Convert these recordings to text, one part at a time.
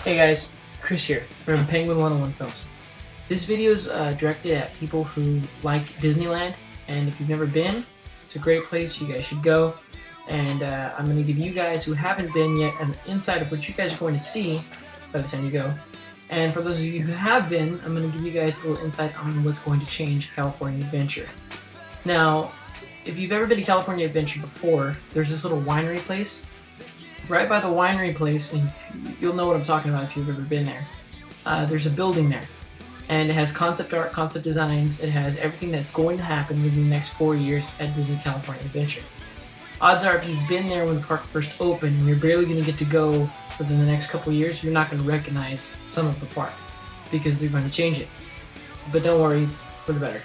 Hey guys, Chris here from Penguin 101 Films. This video is directed at people who like Disneyland, and if you've never been, it's a great place. You guys should go. And I'm going to give you guys who haven't been yet an insight of what you guys are going to see by the time you go. And for those of you who have been, I'm going to give you guys a little insight on what's going to change California Adventure. Now, if you've ever been to California Adventure before, there's this little winery place. Right by the winery place, and you'll know what I'm talking about if you've ever been there, there's a building there. And it has concept art, concept designs, it has everything that's going to happen within the next 4 years at Disney California Adventure. Odds are if you've been there when the park first opened and you're barely going to get to go within the next couple of years, you're not going to recognize some of the park because they're going to change it. But don't worry, it's for the better.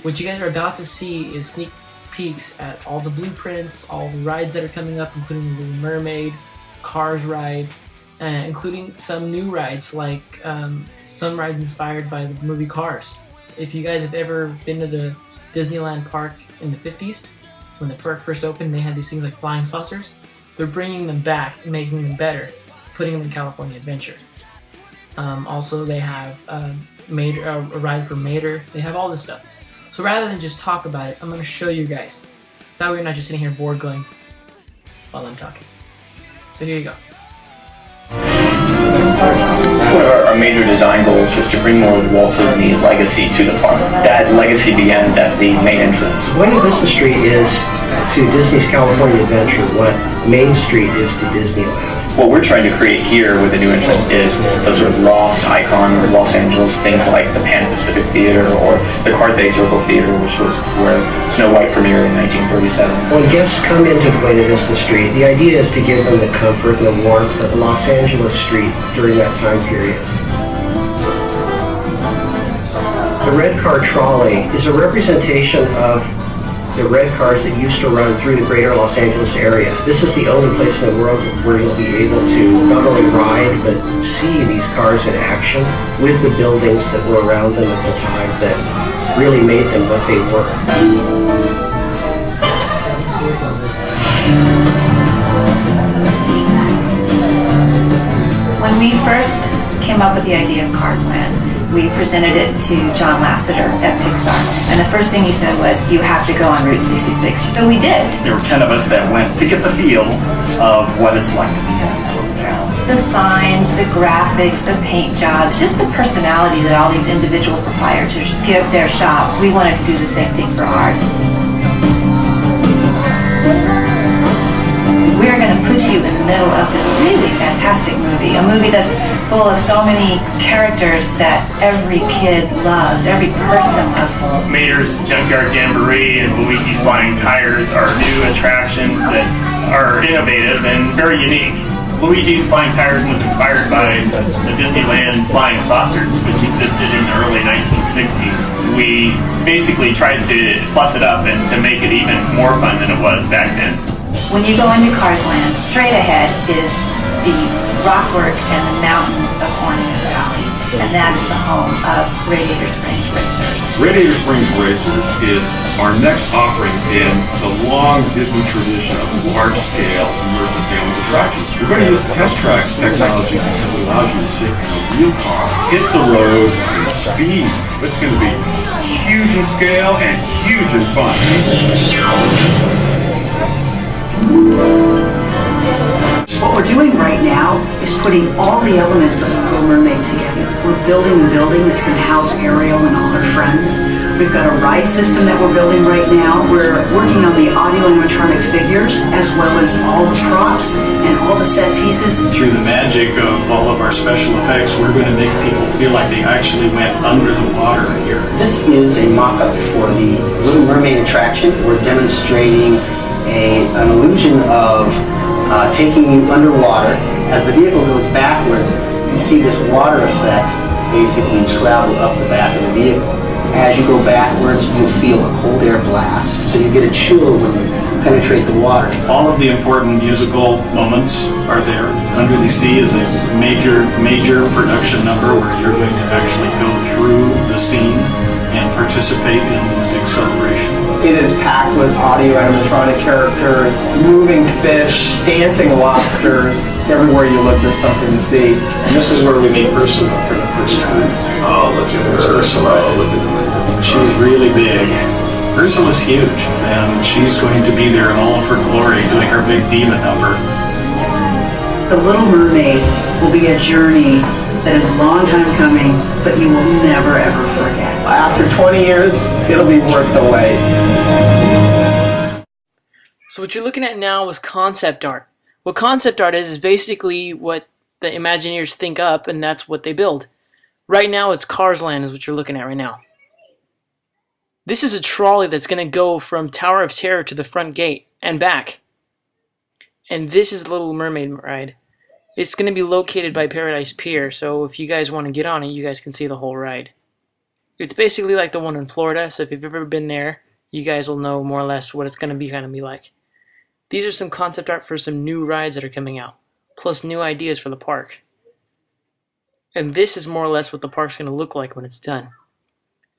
What you guys are about to see is sneak peeks at all the blueprints, all the rides that are coming up, including the Little Mermaid, Cars ride, including some new rides like some rides inspired by the movie Cars. If you guys have ever been to the Disneyland park in the 50s, when the park first opened, they had these things like flying saucers. They're bringing them back and making them better, putting them in California Adventure. Also, they have a ride for Mater. They have all this stuff. So rather than just talk about it, I'm going to show you guys. So that way you're not just sitting here bored going while I'm talking. So here you go. One of our major design goals was to bring more of Walt Disney's legacy to the park. That legacy begins at the main entrance. Buena Vista Street is to Disney's California Adventure what Main Street is to Disneyland. What we're trying to create here with the new entrance is a sort of lost icon of Los Angeles, things like the Pan Pacific Theater or the Carthay Circle Theater, which was where Snow White premiered in 1937. When guests come into Buena Vista Street, the idea is to give them the comfort and the warmth of Los Angeles Street during that time period. The red car trolley is a representation of the red cars that used to run through the greater Los Angeles area. This is the only place in the world where you'll be able to not only ride, but see these cars in action with the buildings that were around them at the time that really made them what they were. When we first came up with the idea of Cars Land, we presented it to John Lasseter at Pixar. And the first thing he said was, you have to go on Route 66. So we did. There were 10 of us that went to get the feel of what it's like to be in these little towns. The signs, the graphics, the paint jobs, just the personality that all these individual proprietors give their shops. We wanted to do the same thing for ours. We're going to put you in the middle of this really fantastic movie, a movie that's full of so many characters that every kid loves, every person loves. Mater's Junkyard Jamboree and Luigi's Flying Tires are new attractions that are innovative and very unique. Luigi's Flying Tires was inspired by the Disneyland flying saucers, which existed in the early 1960s. We basically tried to plus it up and to make it even more fun than it was back then. When you go into Cars Land, straight ahead is the rockwork and the mountains of Ornament Valley, and that is the home of Radiator Springs Racers. Radiator Springs Racers is our next offering in the long Disney tradition of large-scale immersive family attractions. We're going to use Test Track's technology because it allows you to sit in a real car, hit the road, and speed. It's going to be huge in scale and huge in fun. What we're doing right now is putting all the elements of The Little Mermaid together. We're building a building that's going to house Ariel and all her friends. We've got a ride system that we're building right now. We're working on the audio animatronic figures as well as all the props and all the set pieces. Through the magic of all of our special effects, we're going to make people feel like they actually went under the water here. This is a mock-up for the Little Mermaid attraction. We're demonstrating an illusion of taking you underwater. As the vehicle goes backwards, you see this water effect basically travel up the back of the vehicle. As you go backwards, you'll feel a cold air blast, so you get a chill when you penetrate the water. All of the important musical moments are there. Under the Sea is a major production number where you're going to actually go through the scene and participate in the big celebration. It is packed with audio animatronic characters, moving fish, dancing lobsters. Everywhere you look, there's something to see. And this is where we meet Ursula for the first time. Oh, look at Ursula. Look at her. She's really big. Ursula's huge, and she's going to be there in all of her glory doing her big diva number. The Little Mermaid will be a journey that is a long time coming, but you will never ever forget. After 20 years, it'll be worth the wait. So what you're looking at now is concept art. What concept art is basically what the Imagineers think up, and that's what they build. Right now, it's Cars Land is what you're looking at right now. This is a trolley that's going to go from Tower of Terror to the front gate and back. And this is the Little Mermaid ride. It's going to be located by Paradise Pier, so if you guys want to get on it, you guys can see the whole ride. It's basically like the one in Florida, so if you've ever been there, you guys will know more or less what it's going to be like. These are some concept art for some new rides that are coming out, plus new ideas for the park. And this is more or less what the park's going to look like when it's done.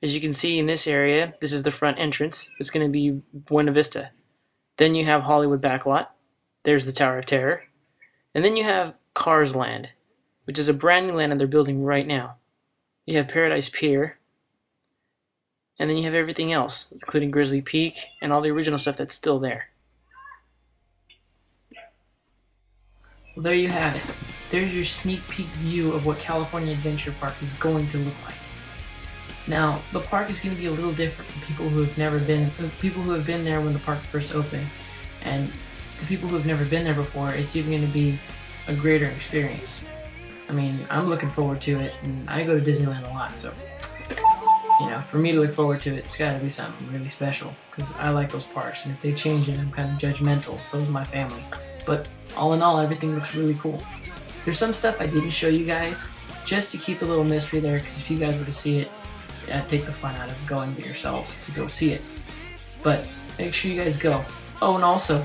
As you can see in this area, this is the front entrance. It's going to be Buena Vista. Then you have Hollywood Backlot. There's the Tower of Terror. And then you have Cars Land, which is a brand new land that they're building right now. You have Paradise Pier. And then you have everything else, including Grizzly Peak and all the original stuff that's still there. Well, there you have it. There's your sneak peek view of what California Adventure Park is going to look like. Now, the park is going to be a little different from people who have never been, people who have been there when the park first opened, and to people who have never been there before, it's even going to be a greater experience. I mean, I'm looking forward to it, and I go to Disneyland a lot, so, you know, for me to look forward to it, it's got to be something really special, because I like those parks, and if they change it, I'm kind of judgmental, so is my family. But all in all, everything looks really cool. There's some stuff I didn't show you guys, just to keep a little mystery there, because if you guys were to see it, take the fun out of going to yourselves to go see it. But make sure you guys go. Oh, and also,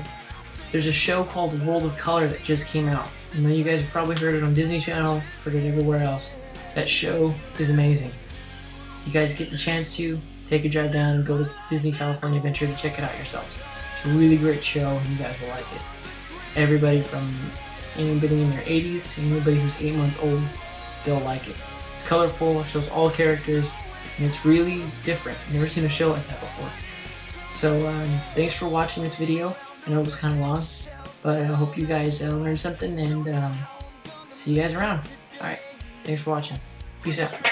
there's a show called World of Color that just came out. I know you guys have probably heard it on Disney Channel, heard it everywhere else. That show is amazing. You guys get the chance to take a drive down and go to Disney California Adventure to check it out yourselves. It's a really great show and you guys will like it. Everybody from anybody in their 80s to anybody who's 8 months old, they'll like it. It's colorful, it shows all characters, and it's really different. I've never seen a show like that before. So thanks for watching this video. I know it was kind of long, but I hope you guys learned something, and see you guys around. Alright, thanks for watching. Peace out.